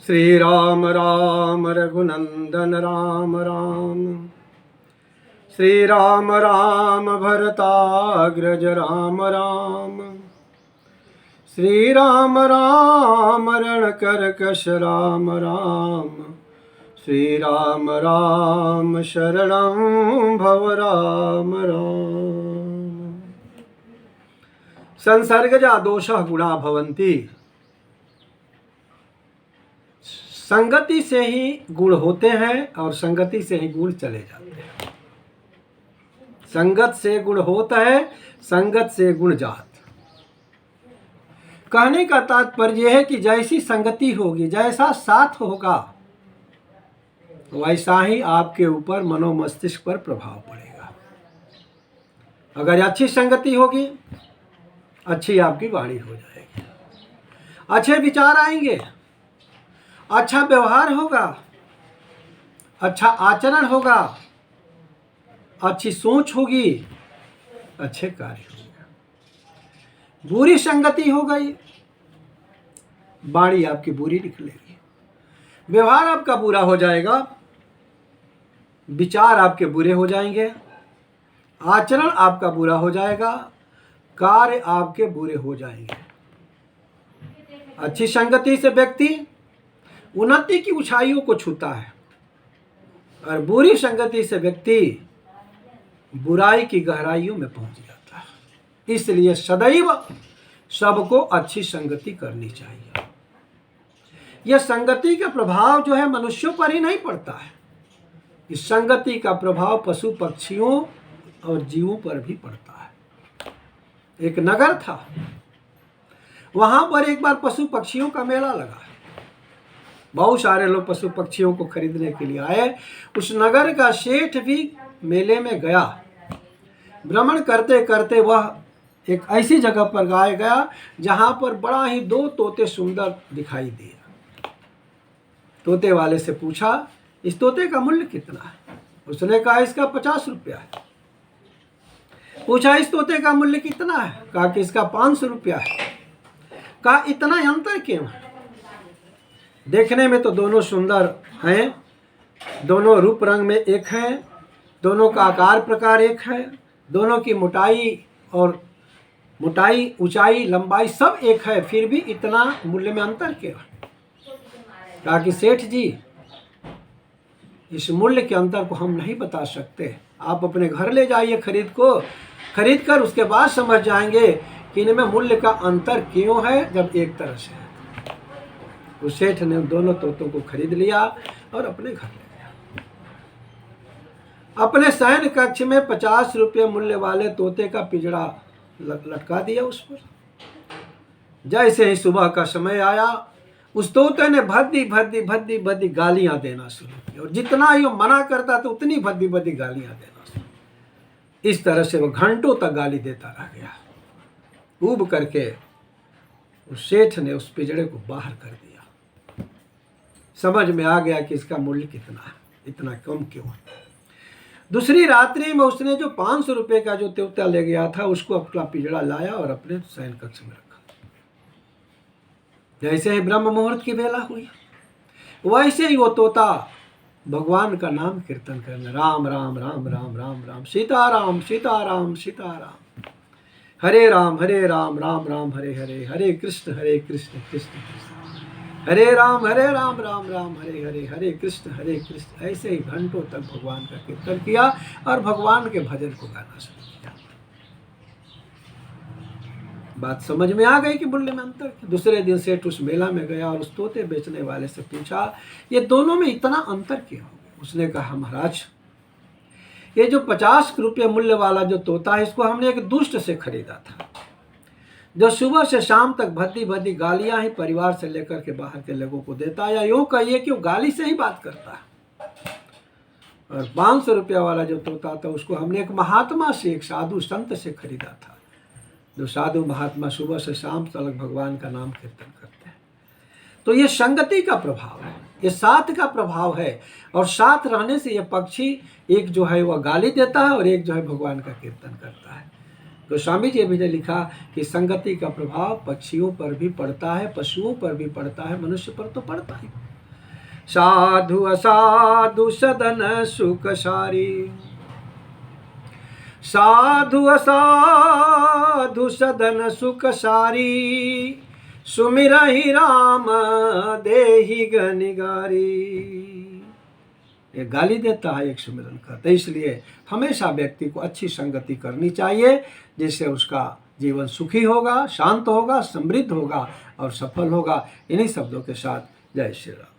श्री राम राम रघुनंदन राम राम। श्री राम राम भरताग्रज राम राम। श्री राम राम रणकरकश राम राम। श्री राम राम शरणं भव राम राम। संसर्गजा दोषः गुणा भवन्ति। संगति से ही गुण होते हैं और संगति से ही गुण चले जाते हैं। संगत से गुण होता है, संगत से गुण जात। कहने का तात्पर्य है कि जैसी संगति होगी, जैसा साथ होगा, वैसा ही आपके ऊपर मनोमस्तिष्क पर प्रभाव पड़ेगा। अगर अच्छी संगति होगी, अच्छी आपकी वाणी हो जाएगी, अच्छे विचार आएंगे, अच्छा व्यवहार होगा, अच्छा आचरण होगा, अच्छी सोच होगी, अच्छे कार्य होंगे। बुरी संगति हो गई, वाणी आपकी बुरी निकलेगी, व्यवहार आपका बुरा हो जाएगा, विचार आपके बुरे हो जाएंगे, आचरण आपका बुरा हो जाएगा, कार्य आपके बुरे हो जाएंगे। अच्छी संगति से व्यक्ति उन्नति की ऊंचाइयों को छूता है और बुरी संगति से व्यक्ति बुराई की गहराइयों में पहुंच जाता है। इसलिए सदैव सबको अच्छी संगति करनी चाहिए। यह संगति का प्रभाव जो है मनुष्यों पर ही नहीं पड़ता है, इस संगति का प्रभाव पशु पक्षियों और जीवों पर भी पड़ता है। एक नगर था, वहां पर एक बार पशु पक्षियों का मेला लगा। बहुत सारे लोग पशु पक्षियों को खरीदने के लिए आए। उस नगर का सेठ भी मेले में गया। भ्रमण करते करते वह एक ऐसी जगह पर गया जहां पर बड़ा ही दो तोते सुंदर दिखाई दिए। तोते वाले से पूछा, इस तोते का मूल्य कितना है? उसने कहा, इसका 50 रुपया है। पूछा, इस तोते का मूल्य कितना है? कहा कि इसका 500 रुपया है। कहा, इतना अंतर क्यों है? देखने में तो दोनों सुंदर हैं, दोनों रूप रंग में एक हैं, दोनों का आकार प्रकार एक है, दोनों की मोटाई ऊंचाई लंबाई सब एक है, फिर भी इतना मूल्य में अंतर क्यों? कहा कि सेठ जी, इस मूल्य के अंतर को हम नहीं बता सकते, आप अपने घर ले जाइए खरीद कर उसके बाद समझ जाएंगे कि इनमें मूल्य का अंतर क्यों है जब एक तरह से है। उस सेठ ने दोनों तोतों को खरीद लिया और अपने घर ले गया। अपने शयन कक्ष में 50 रुपये मूल्य वाले तोते का पिंजड़ा लटका दिया उस पर। जैसे ही सुबह का समय आया, उस तोते ने भद्दी गालियां देना शुरू की और जितना ही वो मना करता था उतनी भद्दी गालियां देना शुरू। इस तरह से वो घंटों तक गाली देता रह गया। ऊब करके उस सेठ ने उस पिंजड़े को बाहर कर दिया। समझ में आ गया कि इसका मूल्य कितना है, इतना कम क्यों है। दूसरी रात्रि में उसने जो 500 रुपये का जो तोता ले गया था उसको अपना पिंजड़ा लाया और अपने शयन कक्ष में रखा। जैसे ही ब्रह्म मुहूर्त की बेला हुई, वैसे ही वो तोता भगवान का नाम कीर्तन करने, राम राम राम राम राम राम, सीताराम सीताराम सीताराम, हरे राम राम राम हरे हरे, हरे कृष्ण कृष्ण कृष्ण हरे राम राम राम हरे हरे, हरे कृष्ण कृष्ण। ऐसे ही घंटों तक भगवान का कीर्तन किया और भगवान के भजन को गाना शुरू किया। बात समझ में आ गई कि मूल्य में अंतर। दूसरे दिन सेठ उस मेला में गया और उस तोते बेचने वाले से पूछा, ये दोनों में इतना अंतर क्यों हो गया? उसने कहा, महाराज, ये जो 50 रुपये मूल्य वाला जो तोता है, इसको हमने एक दुष्ट से खरीदा था, जो सुबह से शाम तक भद्दी गालियां ही परिवार से लेकर के बाहर के लोगों को देता है, या यूं कहिए कि वो गाली से ही बात करता है। और 500 रुपया वाला जो तोता था उसको हमने एक महात्मा से, एक साधु संत से खरीदा था, जो साधु महात्मा सुबह से शाम तक भगवान का नाम कीर्तन करते हैं। तो ये संगति का प्रभाव है, ये साथ का प्रभाव है। और साथ रहने से ये पक्षी एक जो है वह गाली देता है और एक जो है भगवान का कीर्तन करता है। तो स्वामी जी भी ने लिखा कि संगति का प्रभाव पक्षियों पर भी पड़ता है, पशुओं पर भी पड़ता है, मनुष्य पर तो पड़ता ही। साधु असाधु सदन सुख सारी। साधु असाधु सदन सुख सारी, सुमिरहि राम देहि गनिगारी। एक गाली देता है, एक सुमिरन करता है। इसलिए हमेशा व्यक्ति को अच्छी संगति करनी चाहिए, जिससे उसका जीवन सुखी होगा, शांत होगा, समृद्ध होगा और सफल होगा। इन्हीं शब्दों के साथ जय श्री राम।